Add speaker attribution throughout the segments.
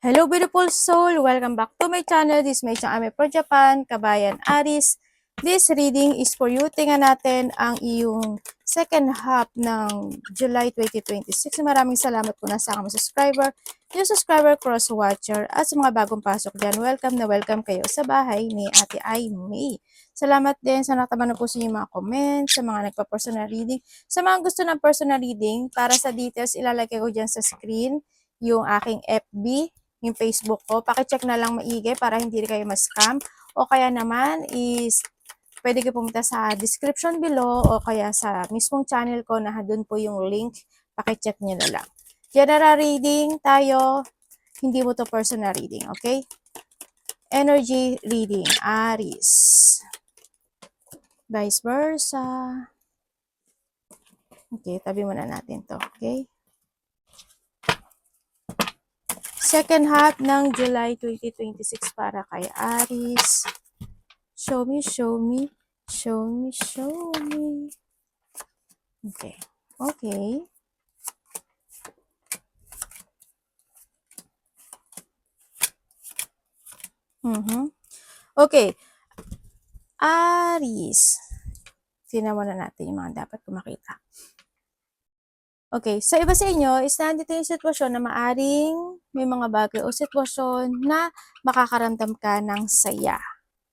Speaker 1: Hello beautiful soul! Welcome back to my channel. This is my channel Pro Japan, Kabayan Aris. This reading is for you. Tingnan natin ang iyong second half ng July 2026. Maraming salamat po na sa aking subscriber, new subscriber, cross-watcher, at sa mga bagong pasok dyan. Welcome na welcome kayo sa bahay ni Ate Ai May. Salamat din sa nakataman po sa inyong mga comments, sa mga nagpa-personal reading. Sa mga gusto ng personal reading, para sa details, ilalagay ko dyan sa screen yung aking FB, yung Facebook ko. Pakicheck na lang maigi para hindi kayo ma-scam. O kaya naman is pwede kayo pumunta sa description below o kaya sa mismong channel ko na doon po yung link. Pakicheck nyo na lang. General reading tayo. Hindi mo to personal reading, okay? Energy reading, Aries. Vice versa. Okay, tabi muna natin to, okay? Second half ng July 2026 para kay Aries. Show me, show me, show me, show me. Okay. Okay. Okay. Aries. Tingnan muna natin yung mga dapat ko makita. Okay, sa iba sa inyo, is nandito yung sitwasyon na maaring may mga bagay o sitwasyon na makakaramdam ka ng saya.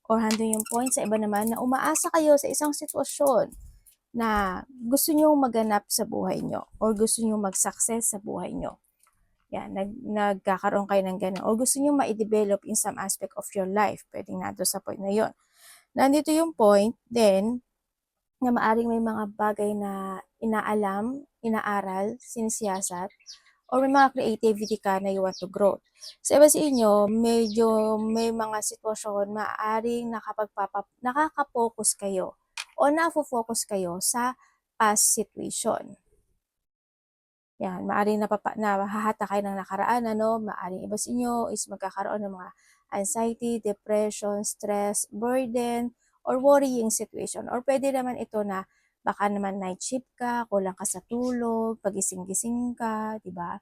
Speaker 1: Or handong yung point sa iba naman na umaasa kayo sa isang sitwasyon na gusto nyo maganap sa buhay nyo or gusto nyo mag-success sa buhay nyo. Yan, nagkakaroon kayo ng ganun. O gusto nyo ma-develop in some aspect of your life. Pwedeng nato sa point na yon. Nandito yung point, then, na maaring may mga bagay na inaalam, inaaral, sinisiyasat, or may mga creativity ka na you want to grow. Sa iba sa inyo, medyo may mga sitwasyon maaring nakaka-focus kayo o nafo-focus kayo sa past situation. Yan, maaring nahahata kayo ng nakaraan, ano, maaring iba sa inyo is magkakaroon ng mga anxiety, depression, stress, burden, or worrying situation. Or pwede naman ito na baka naman night shift ka, kulang ka sa tulog, pagising-gising ka, di ba?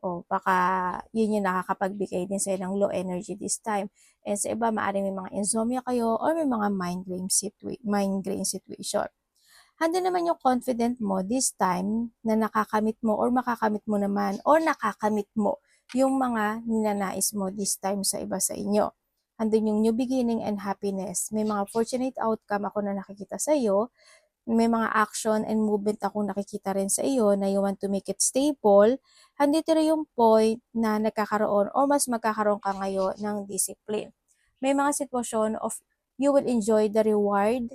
Speaker 1: O baka yun yung nakakapagbigay din sa'yo ng low energy this time. And sa iba, maaring may mga insomnia kayo or may mga migraine situation. Handa naman yung confident mo this time na nakakamit mo or makakamit mo naman or nakakamit mo yung mga ninanais mo this time sa iba sa inyo. Handun yung new beginning and happiness. May mga fortunate outcome ako na nakikita sa iyo. May mga action and movement akong nakikita rin sa iyo na you want to make it stable. Handito rin yung point na nagkakaroon or mas magkakaroon ka ngayon ng discipline. May mga sitwasyon of you will enjoy the reward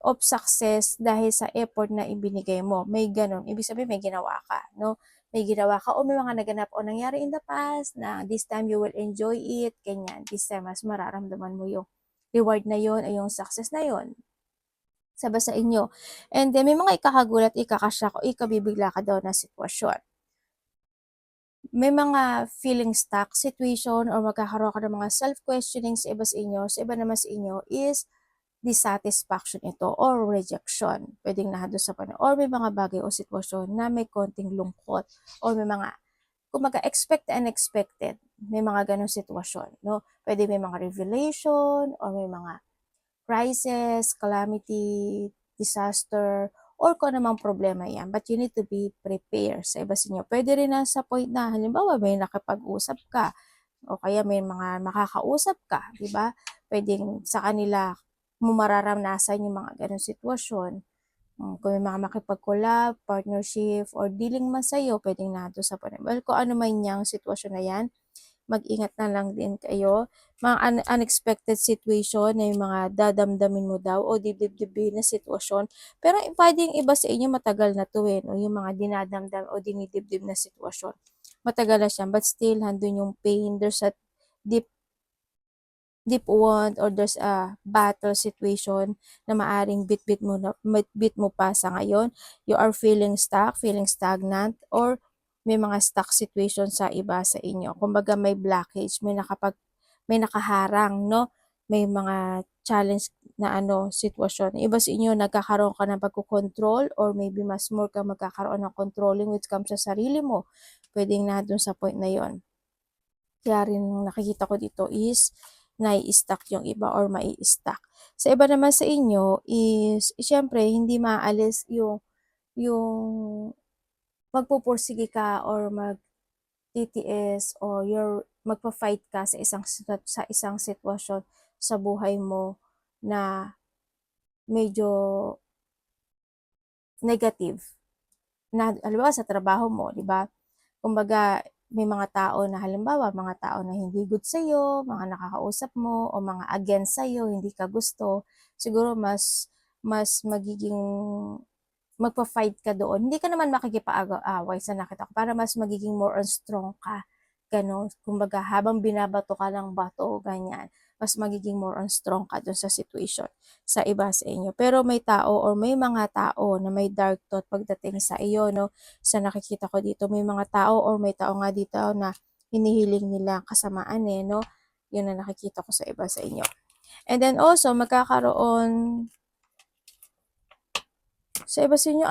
Speaker 1: of success dahil sa effort na ibinigay mo. May ganun. Ibig sabihin, may ginawa ka, no? May ginawa ka o may mga naganap o nangyari in the past na this time you will enjoy it, ganyan. This time, mas mararamdaman mo yung reward na yon ay yung success na yon sa inyo. And then, may mga ikakagulat, ikakasyak o ikabibigla ka daw na sitwasyon. May mga feeling stuck situation or magkakaroon ka ng mga self-questioning sa iba sa inyo. Sa iba naman sa inyo is dissatisfaction ito or rejection. Pwedeng nahado sa panahon. Or may mga bagay o sitwasyon na may konting lungkot or may mga, kumaga, expect and unexpected. May mga ganong sitwasyon. No? Pwede may mga revelation or may mga crisis, calamity, disaster, or kung namang problema yan. But you need to be prepared sa iba sa inyo. Pwede rin na sa point na, halimbawa, may nakipag-usap ka o kaya may mga makakausap ka, di ba? Pwedeng sa kanila mo mararanasan yung mga ganong sitwasyon. Kung may mga makipag-collab, partnership, or dealing man sa'yo, pwedeng nato sa panay. Well, kung ano man yung sitwasyon na yan, mag-ingat na lang din kayo. Mga unexpected situation na yung mga dadamdamin mo daw o dibdib-dibin na sitwasyon. Pero pwedeng iba sa inyo matagal na to eh, no? Yung mga dinadamdam o dinidibdib na sitwasyon. Matagal na siya, but still, handun yung pain. There's a deep wound or there's a battle situation na maaring bit mo pa sa ngayon. You are feeling stuck, feeling stagnant, or may mga stuck situation sa iba sa inyo. Kumbaga may blockage, may nakaharang, no? May mga challenge na sitwasyon. Iba sa inyo, nagkakaroon ka ng pagkukontrol or maybe mas more ka magkakaroon ng controlling which comes sa sarili mo. pwedeng na dun sa point na yon. Kaya rin nakikita ko dito is nai-stuck yung iba or mai-stuck. Sa iba naman sa inyo is siyempre hindi maalis yung magpupursige ka or mag-TTS or magpa-fight ka sa isang sitwasyon sa buhay mo na medyo negative. Na halimbawa sa trabaho mo, 'di ba? Kumbaga may mga tao na halimbawa, mga tao na hindi good sa'yo, mga nakakausap mo o mga against sa'yo, hindi ka gusto, siguro mas magiging magfa-fight ka doon. Hindi ka naman makikipag-away sa nakita ko para mas magiging more on strong ka, gano'n. Kumbaga habang binabato ka ng bato, ganyan, mas magiging more on strong ka doon sa situation, sa iba sa inyo. Pero may tao or may mga tao na may dark thought pagdating sa iyo, 'no, sa nakikita ko dito. May mga tao or may tao nga dito na hinihiling nila kasamaan, 'no. 'Yun ang nakikita ko sa iba sa inyo. And then also magkakaroon sa iba sa inyo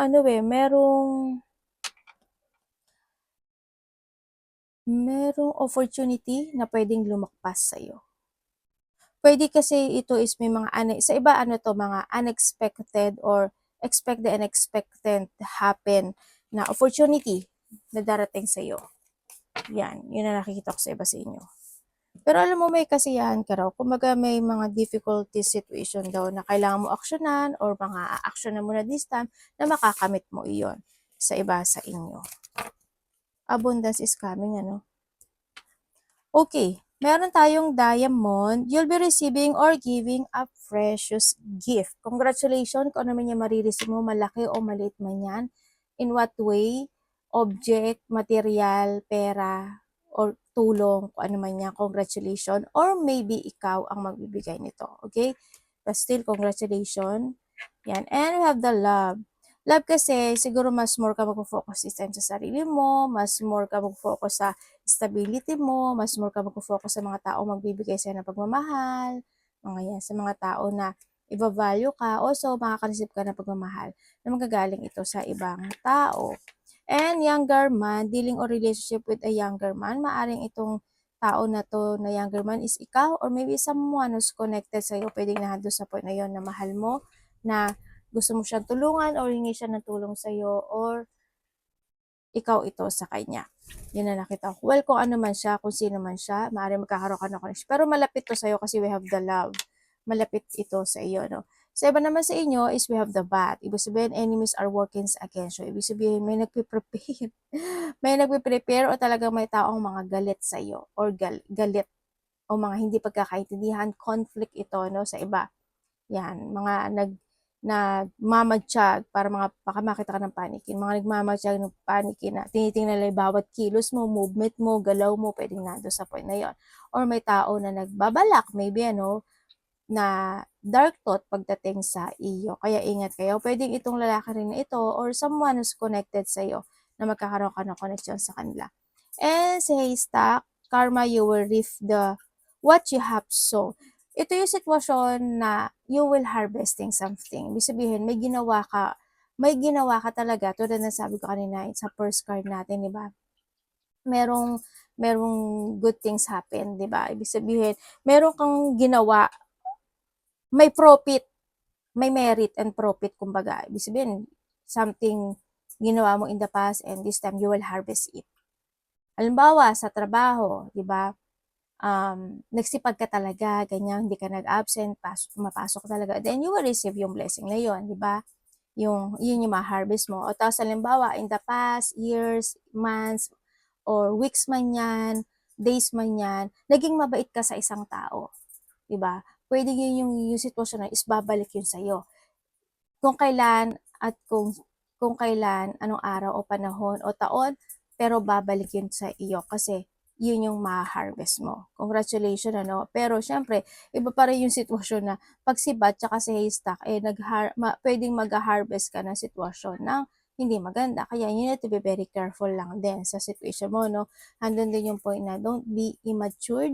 Speaker 1: merong opportunity na pwedeng lumagpas sa'yo. Pwede kasi ito is may mga sa iba mga unexpected or expect the unexpected happen na opportunity na darating sa'yo. Yan, yun ang nakikita ko sa iba sa inyo. Pero alam mo, may kasiyahan ka raw. Kumbaga may mga difficulty situation daw na kailangan mo aksyonan or mga a-aksyonan mo na this time na makakamit mo iyon sa iba sa inyo. Abundance is coming, Okay, meron tayong diamond. You'll be receiving or giving a precious gift. Congratulations kung ano man yung marireceive mo, malaki o maliit man yan. In what way? Object, material, pera, or tulong, kung ano man yan. Congratulations. Or maybe ikaw ang magbibigay nito. Okay? But still, congratulations. Yan. And we have the love. Love kasi, siguro mas more ka mag-focus this time sa sarili mo, mas more ka mag-focus sa stability mo, mas more ka mag-focus sa mga tao magbibigay sa'yo ng pagmamahal, mga yan, sa mga tao na i-value ka, also makaka-receive ka ng pagmamahal na magagaling ito sa ibang tao. And younger man, dealing or relationship with a younger man, maaring itong tao na to na younger man is ikaw or maybe someone who's connected sa'yo, pwedeng nahando sa point na yon na mahal mo, na gusto mo siyang tulungan or hingi siya ng tulong sa'yo or ikaw ito sa kanya. Yun na nakita ko. Well, kung ano man siya, kung sino man siya, maaaring magkakaroon ka ng connection. Pero malapit to sa'yo kasi we have the love. Malapit ito sa iyo, no? Sa iba naman sa inyo is we have the bad. Ibig sabihin, enemies are working against you. Ibig sabihin, may nagpiprepare. May nagpiprepare o talagang may taong mga galit sa iyo or galit o mga hindi pagkakaintindihan, conflict ito, no, sa iba. Yan, mga nagmamadtiyag para baka makita ka ng panikin. Mga nagmamadtiyag ng panikin na tinitingnan nila bawat kilos mo, movement mo, galaw mo, pwedeng nando sa point na yon. Or may tao na nagbabalak, maybe na dark thought pagdating sa iyo. Kaya ingat kayo. Pwedeng itong lalaki rin na ito or someone who's connected sa iyo na magkakaroon ka ng connection sa kanila. And sa haystack, karma, you will reap what you have sown. Ito yung sitwasyon na you will harvesting something. Ibig sabihin, may ginawa ka talaga, tulad na sabi ko kanina sa first card natin, di ba? Merong good things happen, di ba? Ibig sabihin, meron kang ginawa, may profit, may merit and profit, kumbaga. Ibig sabihin, something ginawa mo in the past and this time you will harvest it. Halimbawa, sa trabaho, di ba? Nagsipag ka talaga, ganyan, hindi ka nag-absent, pumapasok talaga, then you will receive yung blessing na yun, di ba? Yun yung ma-harvest mo. O tapos, halimbawa, in the past, years, months, or weeks man yan, days man yan, naging mabait ka sa isang tao, di ba? Pwede yun yung sitwasyon na is babalik yun sa'yo. Kung kailan at kung kailan, anong araw o panahon o taon, pero babalik yun sa iyo kasi yun yung ma-harvest mo. Congratulations, Pero syempre, iba pa rin yung sitwasyon na pagsibat tsaka si haystack, pwedeng mag-harvest ka ng sitwasyon ng hindi maganda. Kaya you need to be very careful lang din sa situation mo, no? Andun din yung point na don't be immature,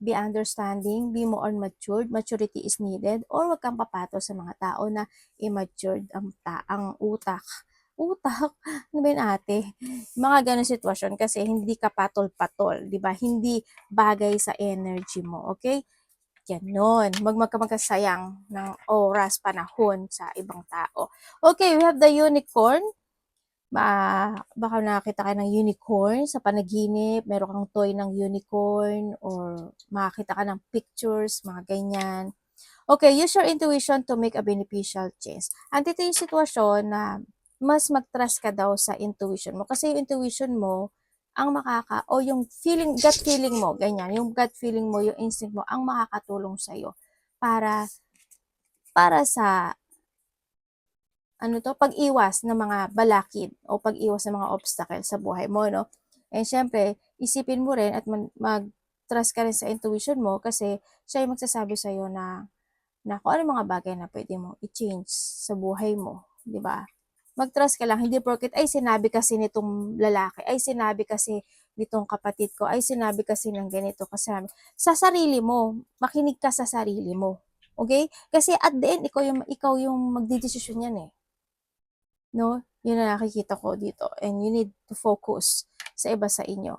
Speaker 1: be understanding, be more matured, maturity is needed, or wag kang papato sa mga tao na immature ang utak. utak. Ano ba yun ate? Mga ganong sitwasyon kasi hindi ka patol-patol, di ba? Hindi bagay sa energy mo, okay? Ganon. Magkasayang ng oras, panahon sa ibang tao. Okay, we have the unicorn. Baka nakakita ka ng unicorn sa panaginip, meron kang toy ng unicorn, or makakita ka ng pictures, mga ganyan. Okay, use your intuition to make a beneficial change. Andito yung sitwasyon na mas mag-trust ka daw sa intuition mo. Kasi yung intuition mo, o yung feeling, gut feeling mo, ganyan, yung gut feeling mo, yung instinct mo, ang makakatulong sa'yo para, para sa, pag-iwas ng mga balakid o pag-iwas ng mga obstacle sa buhay mo, no? And syempre, isipin mo rin at mag-trust ka rin sa intuition mo kasi siya yung magsasabi sa'yo na kung ano mga bagay na pwede mo i-change sa buhay mo, di ba? Mag-trust ka lang, hindi porket, ay sinabi kasi nitong lalaki, ay sinabi kasi nitong kapatid ko, ay sinabi kasi ng ganito, kasi sa sarili mo, makinig ka sa sarili mo. Okay? Kasi at the end, ikaw yung magdidesisyon yan eh. No? Yun na nakikita ko dito. And you need to focus sa iba sa inyo.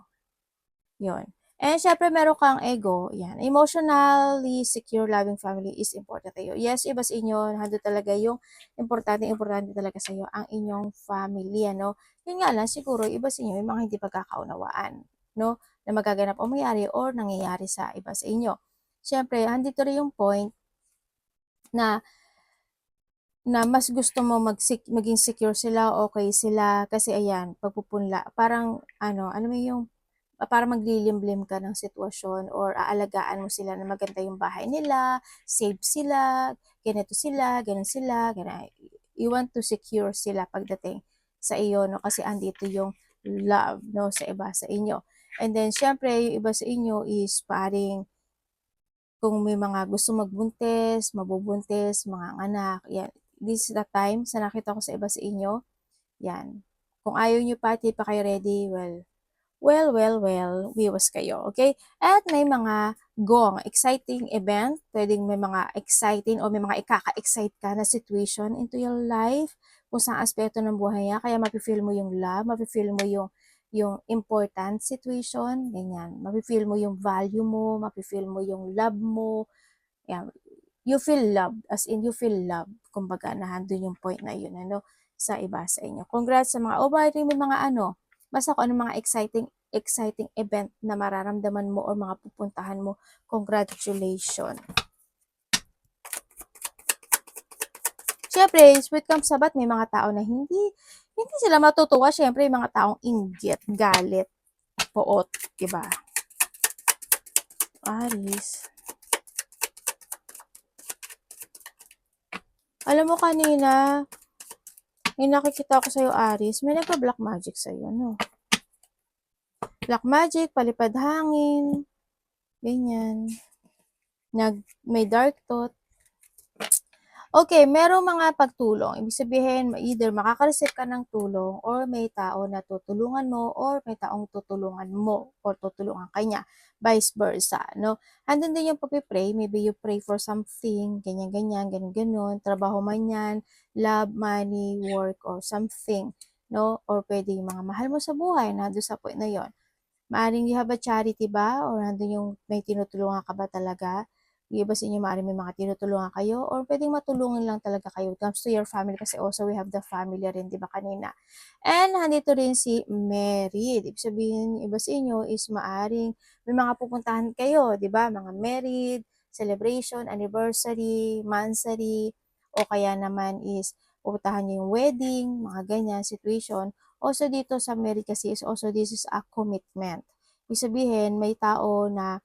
Speaker 1: Yun. And syempre, meron kang ego. Yan. Emotionally secure, loving family is important to you. Yes, iba sa inyo, hando talaga yung importante talaga sa iyo ang inyong family, ano? Yun nga lang, siguro, iba sa inyo, yung mga hindi pagkakaunawaan, no? Na magaganap o mayari or nangyayari sa iba sa inyo. Syempre, handito rin yung point na mas gusto mo maging secure sila, okay sila, kasi ayan, pagpupunla, parang, ano mo yung para maglilimlim ka ng sitwasyon or aalagaan mo sila na maganda yung bahay nila, safe sila, ganito sila, ganun sila, ganun. You want to secure sila pagdating sa iyo, no? Kasi andito yung love, no? Sa iba sa inyo. And then, syempre, yung iba sa inyo is paring kung may mga gusto magbuntis, mabubuntis, mga anak, yan. This is the time sa nakita ko sa iba sa inyo, yan. Kung ayaw nyo pa, di pa kayo ready, well, viewers kayo, okay? At may mga exciting event, pwedeng may mga exciting o may mga ikaka-excite ka na situation into your life, kung saan aspeto ng buhay niya, kaya mapifeel mo yung love, mapifeel mo yung important situation, ganyan. Mapifeel mo yung value mo, mapifeel mo yung love mo, yan. You feel love, as in you feel love, kumbaga, nandun yung point na yun, ano, sa iba sa inyo. Congrats sa mga, may mga basta kung ano mga exciting event na mararamdaman mo or mga pupuntahan mo, congratulations. Siyempre, sweet comes sabat, may mga tao na hindi sila matutuwa. Siyempre, yung mga taong inggit, galit, poot, diba? Aris. Alam mo kanina, may nakikita ko sa'yo, Aris, may nagpa-black magic sa'yo, no? Black magic, palipad hangin, ganyan. May dark thought. Okay, merong mga pagtulong. Ibig sabihin, either makaka-receive ka ng tulong or may tao na tutulungan mo or may taong tutulungan mo or tutulungan ka niya. Vice versa, no? Andun din yung pag-pray. Maybe you pray for something, ganyan-ganyan, ganun-ganun. Trabaho man yan, love, money, work, or something, no? Or pwede yung mga mahal mo sa buhay, na doon sa point na yon. Maaring you have a charity ba? Or nandun yung may tinutulungan ka ba talaga? Yung iba sa inyo, maaring may mga tinutulungan kayo or pwedeng matulungan lang talaga kayo. It comes to your family kasi also we have the family rin, di ba kanina? And nandito rin si married. Ibig sabihin, iba sa inyo is maaring may mga pupuntahan kayo, di ba? Mga married, celebration, anniversary, mansary, o kaya naman is pupuntahan niyo yung wedding, mga ganyan situation. Also dito sa married kasi is also this is a commitment. Ibig sabihin, may tao na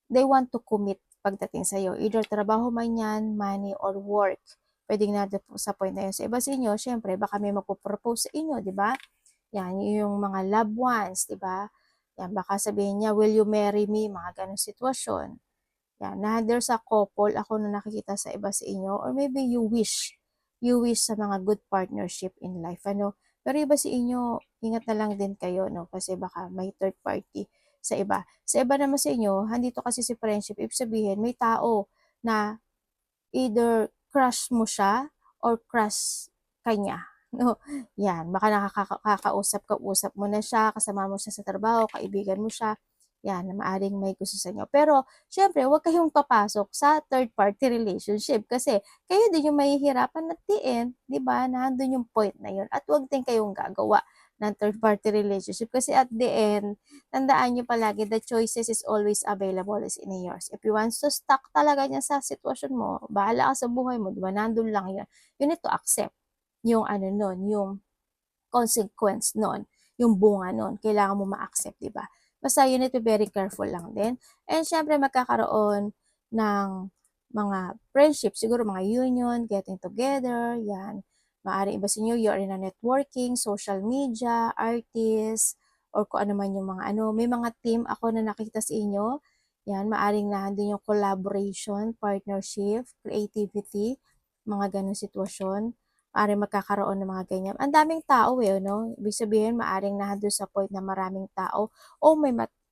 Speaker 1: they want to commit pagdating sa'yo. Either trabaho man yan, money, or work. Pwedeng na sa point na yun. Sa iba sa inyo, syempre, baka may magpo-propose sa inyo, di ba? Yan, yung mga loved ones, di ba? Yan, baka sabihin niya, will you marry me? Mga ganong sitwasyon. Yan, na there's a couple, ako na nakikita sa iba sa inyo, or maybe you wish sa mga good partnership in life, ano? Pero iba sa inyo, ingat na lang din kayo, no? Kasi baka may third party sa iba. Sa iba naman sa inyo, handito kasi si friendship, ibig sabihin, may tao na either crush mo siya or crush kanya. no? Yan, baka kakausap mo na siya, kasama mo siya sa trabaho, kaibigan mo siya, yan, na maaaring may gusto sa inyo. Pero, syempre, huwag kayong papasok sa third party relationship kasi kayo din yung mahihirapan at the end, di ba? Nandun yung point na yun. At huwag din kayong gagawa ng third party relationship kasi at the end, tandaan nyo palagi, the choices is always available is in yours. If you want to stuck talaga niya sa sitwasyon mo, bahala ka sa buhay mo, di ba? Nandun lang yun. You need to accept yung ano nun, yung consequence nun, yung bunga nun. Kailangan mo ma-accept, di ba? Basta you need to be very careful lang din. And syempre, magkakaroon ng mga friendship, siguro mga union, getting together, yan. Maaari iba sa inyo, you're in a networking, social media, artists, or kung ano man yung mga ano. May mga team ako na nakita sa inyo. Yan, maaring nandun yung collaboration, partnership, creativity, mga ganong sitwasyon. Maaring magkakaroon ng mga ganyan. Ang daming tao no? Ibig sabihin, maaring nandun sa point na maraming tao o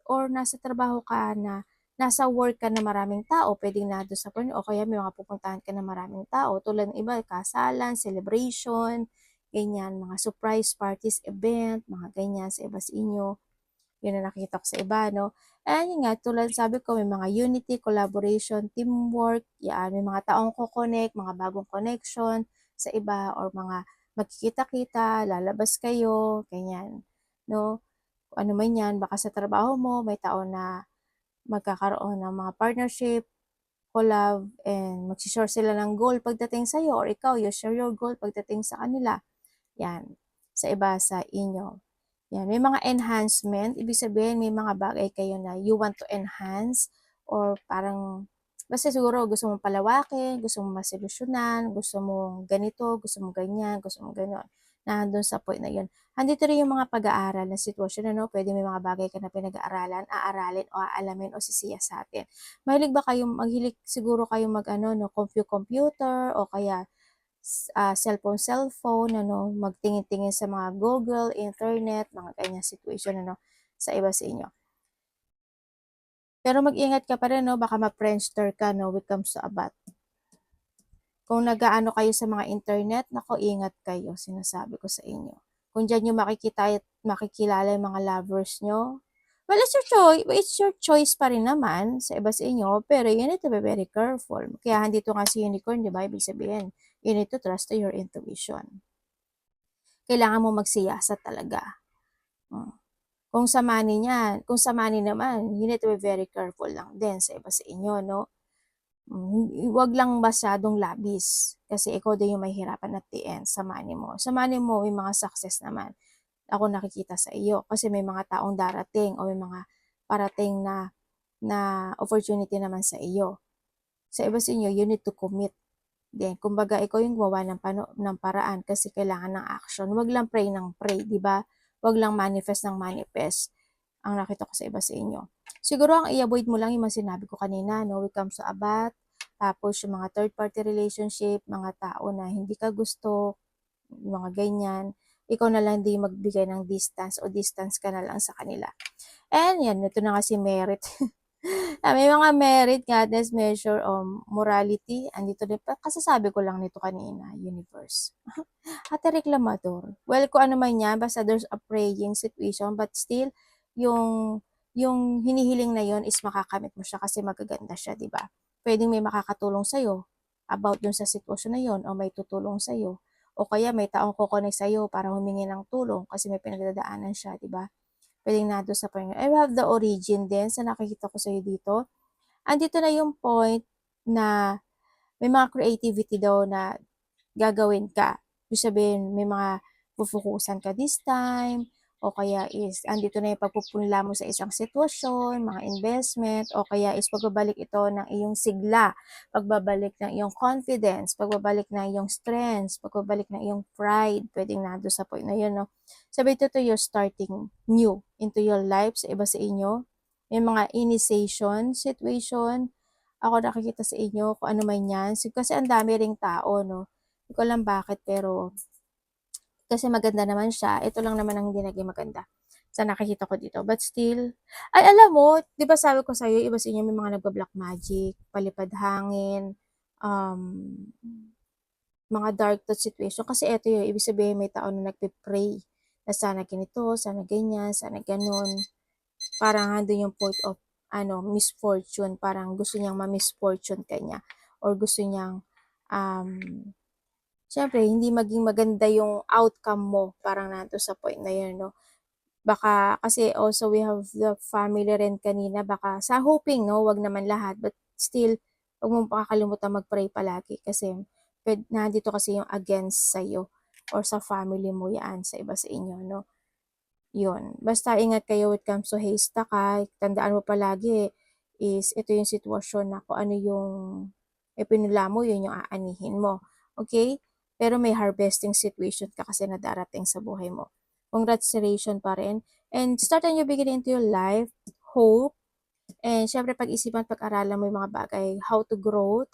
Speaker 1: or nasa trabaho ka na nasa work ka na maraming tao, pwedeng nandun sa point, o kaya may mga pupuntahan ka na maraming tao, tulad ng iba, kasalan, celebration, ganyan, mga surprise parties, event, mga ganyan sa iba sa inyo. Yun ang nakita ko sa iba, no? And yun nga, tulad sabi ko, may mga unity, collaboration, teamwork, yan, may mga taong ko-connect, mga bagong connection sa iba, or mga magkikita-kita, lalabas kayo, ganyan, no? Ano man yan, baka sa trabaho mo, may tao na magkakaroon ng mga partnership, collab, and magsishare sila ng goal pagdating sa'yo, or ikaw, you share your goal pagdating sa kanila. Yan, sa iba sa inyo. Yan, may mga enhancement, ibig sabihin may mga bagay kayo na you want to enhance or parang basta siguro gusto mong palawakin, gusto mong masolusyonan, gusto mong ganito, gusto mong ganyan, gusto mong gano'n. Nandun sa point na yun. Andito rin yung mga pag-aaral na sitwasyon, ano, pwede may mga bagay ka na pinag-aaralan, aaralin o aalamin o sisiyasatin. Mahilig siguro kayong mag-ano, no, computer o kaya cellphone, ano, magtingin-tingin sa mga Google, internet, mga ganyan situation, ano, sa iba sa inyo. Pero mag-ingat ka pa rin, no, baka ma-friendster ka, no, when it comes to abat. Kung nag-aano kayo sa mga internet, nako, ingat kayo, sinasabi ko sa inyo. Kung dyan yung makikilala yung mga lovers nyo, well, it's your choice pa rin naman sa iba sa inyo, pero you need to be very careful. Kaya andito nga si unicorn, di ba? Ibig sabihin, you need to trust to your intuition. Kailangan mo magsiyasat talaga. Hmm. Kung sa money naman, you need to be very careful lang din sa iba sa inyo, no? Huwag lang masyadong labis kasi ikaw din yung mahihirapan at the end sa money mo. Sa money mo, may mga success naman. Ako nakikita sa iyo kasi may mga taong darating o may mga parating na opportunity naman sa iyo. Sa iba sa inyo, you need to commit. Then, kumbaga, ikaw yung gumawa ng paraan kasi kailangan ng action. Huwag lang pray ng pray, di ba? Huwag lang manifest ng manifest. Ang nakita ko sa iba sa inyo. Siguro, ang i-avoid mo lang yung mga sinabi ko kanina, no? When it comes to abat, tapos yung mga third party relationship, mga tao na hindi ka gusto, mga ganyan. Ikaw na lang di magbigay ng distance o distance ka na lang sa kanila. And yan, ito na nga si Merit. May mga merit, godness, measure, morality. Andito din pa. Kasasabi ko lang nito kanina, universe. Ate reklamador. Well, kung ano man yan, basta there's a praying situation, but still, yung, yung hinihiling na yon is makakamit mo siya kasi magaganda siya, di ba? Pwedeng may makakatulong sa'yo about dun sa sitwasyon na yon o may tutulong sa'yo. O kaya may taong kukonek sa'yo para humingi ng tulong kasi may pinagdadaanan siya, di ba? Pwedeng nandun sa Panginoon. I have the origin din sa nakikita ko sa'yo dito. Andito na yung point na may mga creativity daw na gagawin ka. Ibig sabihin, may mga pufukusan ka this time, o kaya is, andito na yung pagpupunla mo sa isang sitwasyon, mga investment, o kaya is pagbabalik ito ng iyong sigla, pagbabalik ng iyong confidence, pagbabalik ng iyong strength, pagbabalik ng iyong pride, pwedeng nando sa point na yun, no? Sabi ito to you're starting new into your life sa iba sa inyo. May mga initiation situation, ako nakikita sa inyo kung ano man yan. Kasi ang dami ring tao, no? Hindi ko alam bakit, pero kasi maganda naman siya. Ito lang naman ang hindi naging maganda sa nakikita ko dito. But still, ay alam mo, di ba sabi ko sa'yo, iba sa inyo may mga nagba-black magic, palipad hangin, um, mga dark thought situation kasi eto yung ibig sabihin may tao na nagpe-pray na sana ganito, sana ganyan, sana ganon. Parang andun yung point of misfortune, parang gusto niyang ma-misfortune ka niya or gusto niyang um, syempre hindi maging maganda yung outcome mo, parang nanto sa point na yun, no? Baka kasi also we have the family rin kanina, baka sa hoping, no, wag naman lahat, but still, wag mong pakakalimutan mag-pray palagi kasi nandito kasi yung against sa'yo or sa family mo yan, sa iba sa inyo, no? Yun. Basta ingat kayo when it comes to haystack ha. Tandaan mo palagi is ito yung sitwasyon na kung ano yung ipinula mo, yun yung aanihin mo. Okay? Pero may harvesting situation ka kasi na darating sa buhay mo. Congratulations pa rin. And start a new beginning into your life. Hope. And syempre pag-isipan, pag-aralan mo yung mga bagay, how to grow,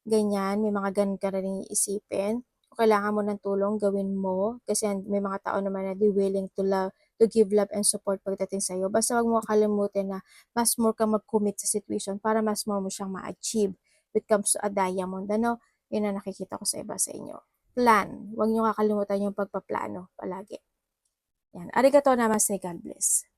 Speaker 1: ganyan, may mga ganun ka rin iisipin. Kung kailangan mo ng tulong, gawin mo. Kasi may mga tao naman na they willing to love, to give love and support pagdating sa'yo. Basta wag mo kalimutan na mas more ka mag-commit sa situation para mas more mo siyang ma-achieve. When it comes to a diamond, ano, yun ang nakikita ko sa iba sa inyo. Plan. Huwag niyo kakalimutan yung pagpaplano palagi. Yan. Arigato namaste. God bless.